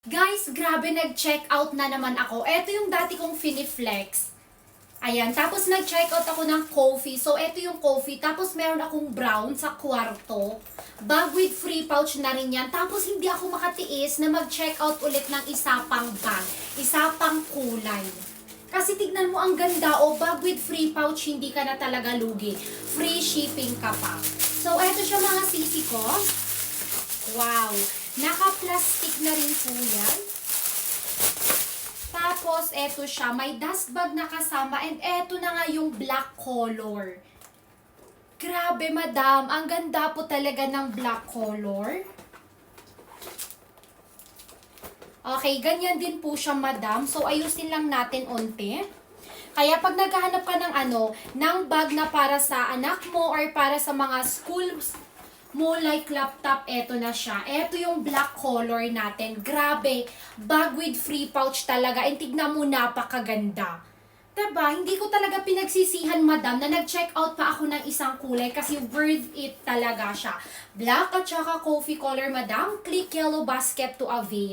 Guys, grabe nag-check out na naman ako. Ito yung dati kong Finiflex. Ayan, tapos nag-check out ako ng coffee. So, ito yung coffee. Tapos meron akong brown sa kwarto. Bag with free pouch na rin yan. Tapos hindi ako makatiis na mag-check out ulit ng isa pang bag. Isa pang kulay. Kasi tignan mo ang ganda o bag with free pouch, hindi ka na talaga lugi. Free shipping ka pa. So, eto siya mga sisi ko. Wow! Naka-plastic na rin po yan. Tapos, eto siya. May dust bag na kasama. And eto na nga yung black color. Grabe, madam. Ang ganda po talaga ng black color. Okay, ganyan din po siya, madam. So, ayusin lang natin unti. Kaya pag naghahanap ka ng bag na para sa anak mo or para sa mga schools mo like laptop, eto na siya. Eto yung black color natin. Grabe, bag with free pouch talaga. And tignan mo, napakaganda. Diba? Hindi ko talaga pinagsisihan, madam, na nag-check out pa ako ng isang kulay kasi worth it talaga siya. Black at saka coffee color, madam. Click yellow basket to avail.